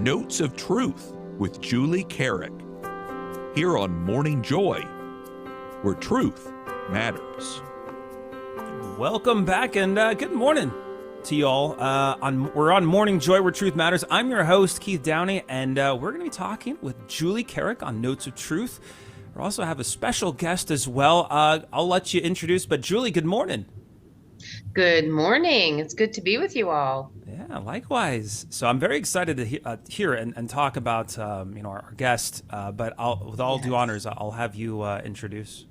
Notes of Truth with Julie Carrick. Here on Morning Joy, where truth matters. Welcome back and good morning to you all. We're on Morning Joy, where truth matters. I'm your host, Keith Downey, and we're going to be talking with Julie Carrick on Notes of Truth. We also have a special guest as well. I'll let you introduce, but Julie, good morning. Good morning. It's good to be with you all. Yeah, likewise. So I'm very excited to hear and talk about our guest. But with all due honors, I'll have you introduce.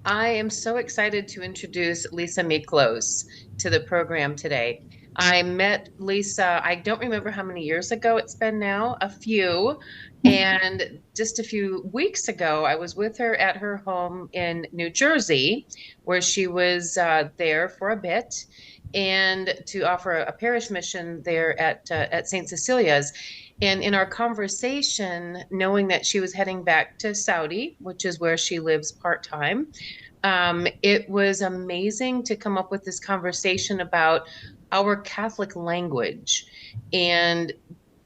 I am so excited to introduce Lisa Miklos to the program today. I met Lisa, I don't remember how many years ago it's been now, a few. And just a few weeks ago, I was with her at her home in New Jersey, where she was there for a bit, and to offer a parish mission there at St. Cecilia's. And in our conversation, knowing that she was heading back to Saudi, which is where she lives part-time, it was amazing to come up with this conversation about our Catholic language and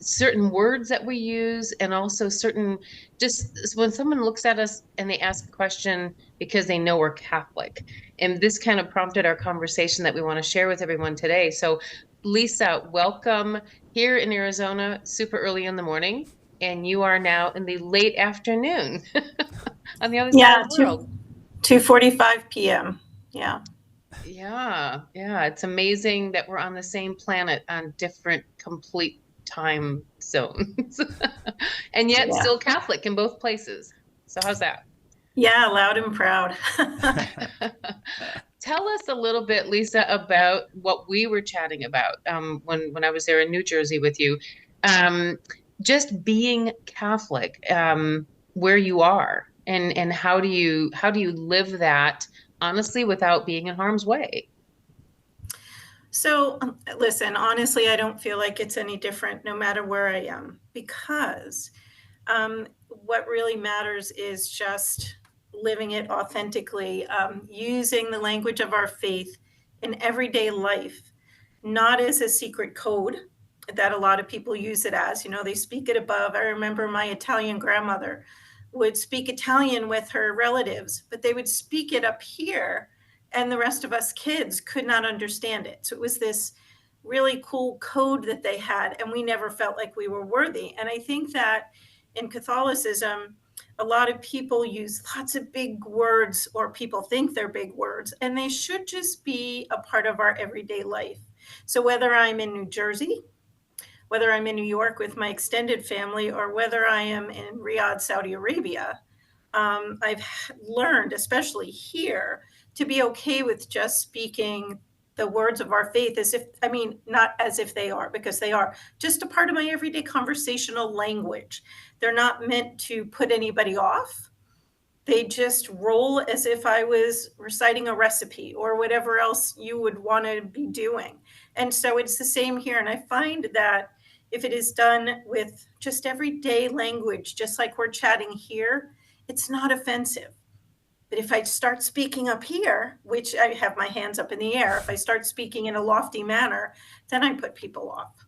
certain words that we use, and also certain, just when someone looks at us and they ask a question because they know we're Catholic. And this kind of prompted our conversation that we want to share with everyone today. So Lisa, welcome here in Arizona, super early in the morning, and you are now in the late afternoon on the other side of the world. 2:45 p.m. Yeah, it's amazing that we're on the same planet on different complete time zones and yet still Catholic in both places. So how's that? Yeah, loud and proud. Tell us a little bit, Lisa, about what we were chatting about when I was there in New Jersey with you. Just being Catholic, where you are, and how do you live that honestly without being in harm's way? So listen, honestly, I don't feel like it's any different no matter where I am, because what really matters is just living it authentically, using the language of our faith in everyday life, not as a secret code that a lot of people use it as. They speak it above. I remember my Italian grandmother would speak Italian with her relatives, but they would speak it up here, and the rest of us kids could not understand it. So it was this really cool code that they had, and we never felt like we were worthy. And I think that in Catholicism, a lot of people use lots of big words, or people think they're big words, and they should just be a part of our everyday life. So whether I'm in New Jersey, whether I'm in New York with my extended family, or whether I am in Riyadh, Saudi Arabia, I've learned, especially here, to be okay with just speaking the words of our faith not as if they are, because they are just a part of my everyday conversational language. They're not meant to put anybody off. They just roll as if I was reciting a recipe or whatever else you would want to be doing. And so it's the same here. And I find that if it is done with just everyday language, just like we're chatting here, it's not offensive. But if I start speaking up here, which I have my hands up in the air, if I start speaking in a lofty manner, then I put people off.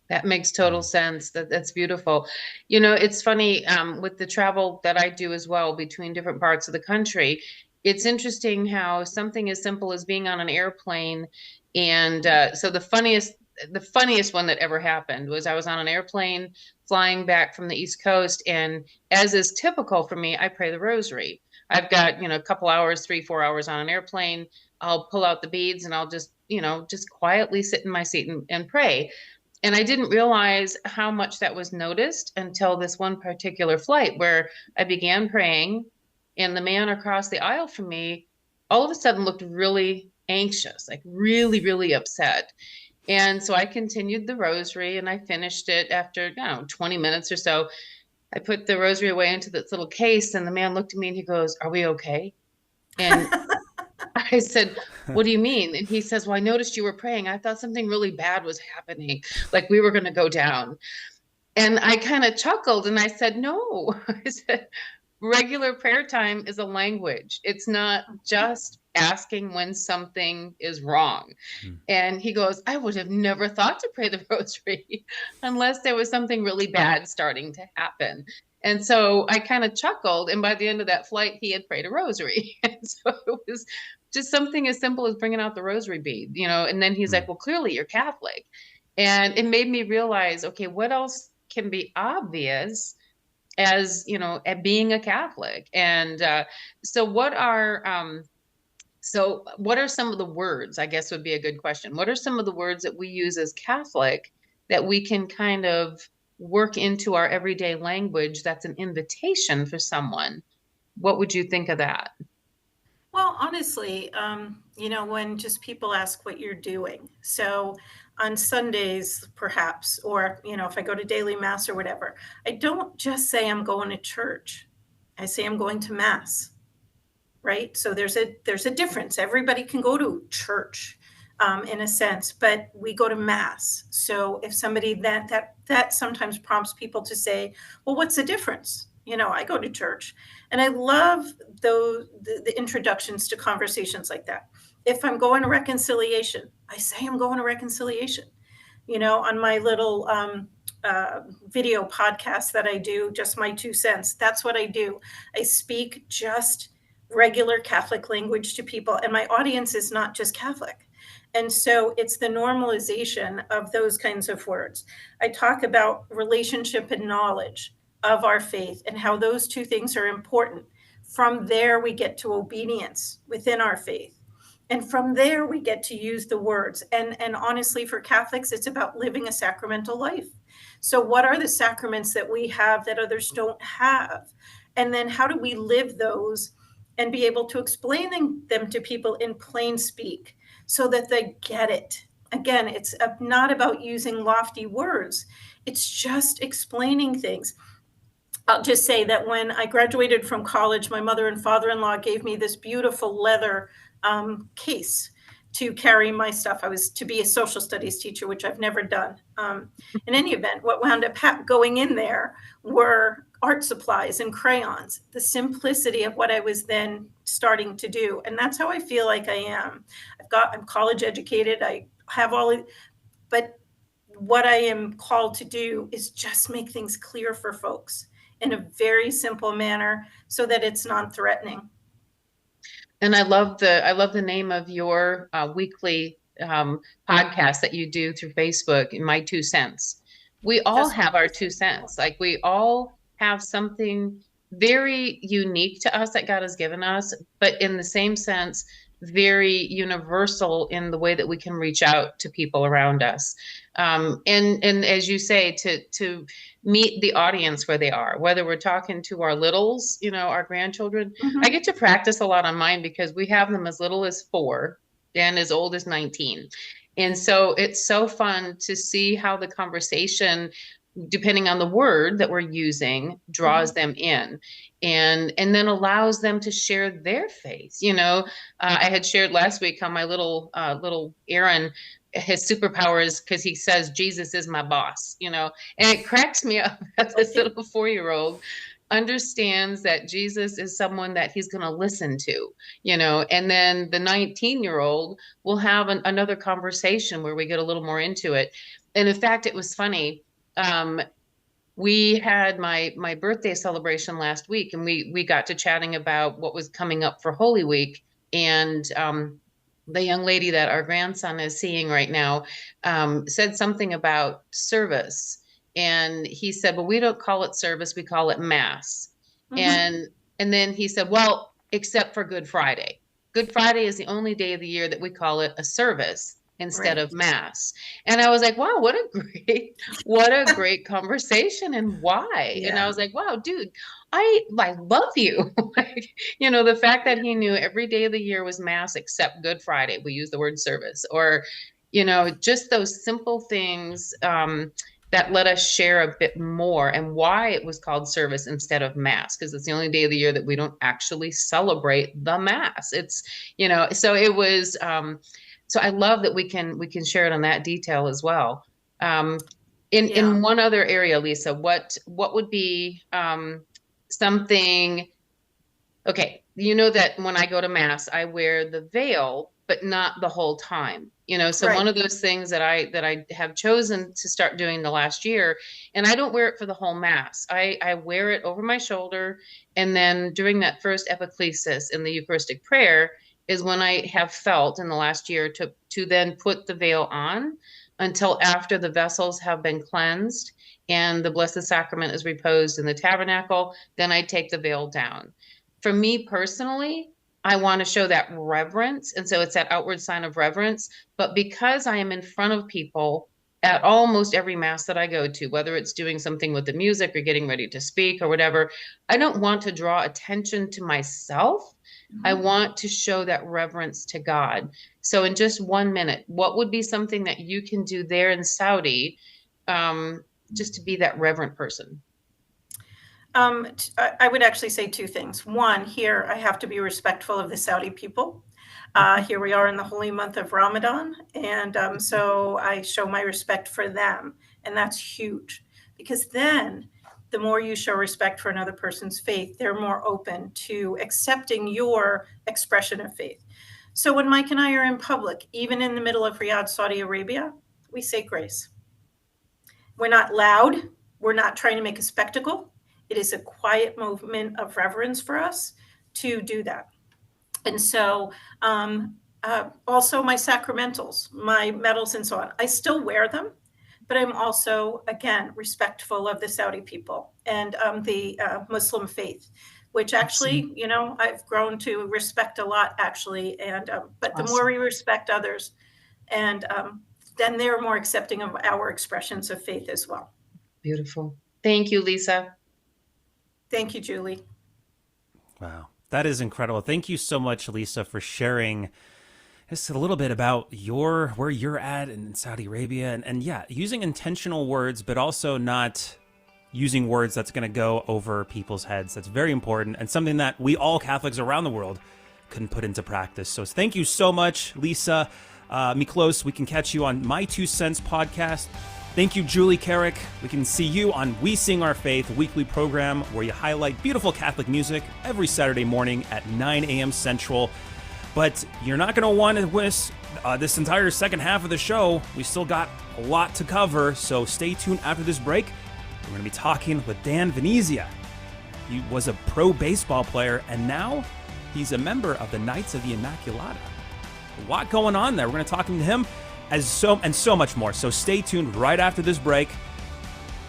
That makes total sense. That's beautiful. It's funny, with the travel that I do as well between different parts of the country, it's interesting how something as simple as being on an airplane. And so the funniest one that ever happened was I was on an airplane flying back from the East Coast. And as is typical for me, I pray the rosary. I've got, a couple hours, 3-4 hours on an airplane. I'll pull out the beads and I'll just quietly sit in my seat and pray. And I didn't realize how much that was noticed until this one particular flight where I began praying, and the man across the aisle from me all of a sudden looked really anxious, like really, really upset. And so I continued the rosary, and I finished it after, 20 minutes or so. I put the rosary away into this little case, and the man looked at me and he goes, "Are we okay?" And I said, "What do you mean?" And he says, "Well, I noticed you were praying. I thought something really bad was happening, like we were going to go down." And I kind of chuckled and I said, "No," I said, "regular prayer time is a language. It's not just asking when something is wrong. And he goes, I would have never thought to pray the rosary unless there was something really bad starting to happen. And so I kind of chuckled. And by the end of that flight, he had prayed a rosary. And so it was just something as simple as bringing out the rosary bead, and then he's like, well, clearly you're Catholic. And it made me realize, okay, what else can be obvious as, at being a Catholic? And so what are, so what are some of the words, I guess would be a good question. What are some of the words that we use as Catholic that we can kind of work into our everyday language that's an invitation for someone? What would you think of that? Well, honestly, when just people ask what you're doing. So on Sundays, perhaps, or, if I go to daily mass or whatever, I don't just say I'm going to church. I say I'm going to mass. Right? So there's a difference. Everybody can go to church, in a sense, but we go to mass. So if somebody that sometimes prompts people to say, well, what's the difference? I go to church, and I love the introductions to conversations like that. If I'm going to reconciliation, I say I'm going to reconciliation. On my little video podcast that I do, just my 2 cents. That's what I do. I speak just regular Catholic language to people, and my audience is not just Catholic. And so it's the normalization of those kinds of words. I talk about relationship and knowledge of our faith and how those two things are important. From there, we get to obedience within our faith. And from there, we get to use the words. And honestly, for Catholics, it's about living a sacramental life. So what are the sacraments that we have that others don't have? And then how do we live those and be able to explain them to people in plain speak so that they get it? Again, it's not about using lofty words. It's just explaining things. I'll just say that when I graduated from college, my mother and father-in-law gave me this beautiful leather case to carry my stuff. I was to be a social studies teacher, which I've never done. In any event, what wound up going in there were art supplies and crayons, the simplicity of what I was then starting to do. And that's how I feel like I am. I'm college educated. I have but what I am called to do is just make things clear for folks in a very simple manner so that it's non-threatening. And I love the name of your weekly podcast that you do through Facebook, in My 2 Cents. We all have our 2 cents. Like, we all have something very unique to us that God has given us, but in the same sense, very universal in the way that we can reach out to people around us. And as you say, to meet the audience where they are, whether we're talking to our littles, our grandchildren. I get to practice a lot on mine because we have them as little as 4 and as old as 19. And so it's so fun to see how the conversation, depending on the word that we're using, draws them in and then allows them to share their faith. I had shared last week how my little Aaron, his superpower is because he says Jesus is my boss, and it cracks me up that this little 4-year-old understands that Jesus is someone that he's going to listen to, and then the 19-year-old will have another conversation where we get a little more into it. And in fact, it was funny. We had my birthday celebration last week, and we got to chatting about what was coming up for Holy Week. And the young lady that our grandson is seeing right now said something about service. And he said, well, we don't call it service, we call it mass. And then he said, well, except for Good Friday. Good Friday is the only day of the year that we call it a service instead of mass. And I was like, wow, what a great conversation, and why? Yeah. And I was like, wow, dude, I love you. The fact that he knew every day of the year was mass except Good Friday. We use the word service, or, just those simple things that let us share a bit more, and why it was called service instead of mass, because it's the only day of the year that we don't actually celebrate the mass. It's, so it was, so I love that we can share it on that detail as well. In one other area, Lisa, what would be something? Okay, you know that when I go to mass, I wear the veil, but not the whole time. So Right. one of those things that I have chosen to start doing the last year, and I don't wear it for the whole mass. I wear it over my shoulder, and then during that first epiclesis in the Eucharistic prayer is when I have felt in the last year to then put the veil on until after the vessels have been cleansed and the Blessed Sacrament is reposed in the tabernacle. Then I take the veil down. For me personally, I want to show that reverence. And so it's that outward sign of reverence. But because I am in front of people at almost every mass that I go to, whether it's doing something with the music or getting ready to speak or whatever, I don't want to draw attention to myself. I want to show that reverence to God. So in just 1 minute, what would be something that you can do there in Saudi, just to be that reverent person? I would actually say two things. One, here I have to be respectful of the Saudi people. Here we are in the holy month of Ramadan, and so I show my respect for them, and that's huge, because then the more you show respect for another person's faith, they're more open to accepting your expression of faith. So when Mike and I are in public, even in the middle of Riyadh, Saudi Arabia, we say grace. We're not loud. We're not trying to make a spectacle. It is a quiet movement of reverence for us to do that. And so also my sacramentals, my medals and so on, I still wear them, but I'm also, again, respectful of the Saudi people and the Muslim faith, which actually, I've grown to respect a lot, actually. And but the more we respect others, and then they're more accepting of our expressions of faith as well. Beautiful. Thank you, Lisa. Thank you, Julie. Wow, that is incredible. Thank you so much, Lisa, for sharing just a little bit about where you're at in Saudi Arabia, and yeah, using intentional words, but also not using words that's going to go over people's heads. That's very important, and something that we all Catholics around the world can put into practice. So thank you so much, Lisa. Miklos, we can catch you on My 2 Cents podcast. Thank you, Julie Carrick. We can see you on We Sing Our Faith, a weekly program where you highlight beautiful Catholic music every Saturday morning at 9 a.m. Central. But you're not going to want to miss this entire second half of the show. We still got a lot to cover, so stay tuned after this break. We're going to be talking with Dan Venezia. He was a pro baseball player, and now he's a member of the Knights of the Immaculata. A lot going on there. We're going to talk to him and so much more. So stay tuned right after this break,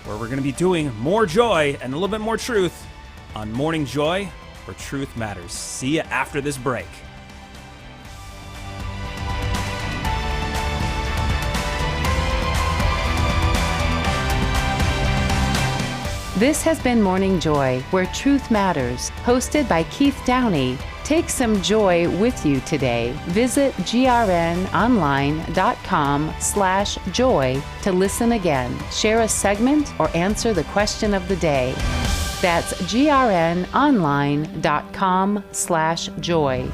where we're going to be doing more joy and a little bit more truth on Morning Joy, where truth matters. See you after this break. This has been Morning Joy, where truth matters, hosted by Keith Downey. Take some joy with you today. Visit grnonline.com/joy to listen again, share a segment, or answer the question of the day. That's grnonline.com/joy.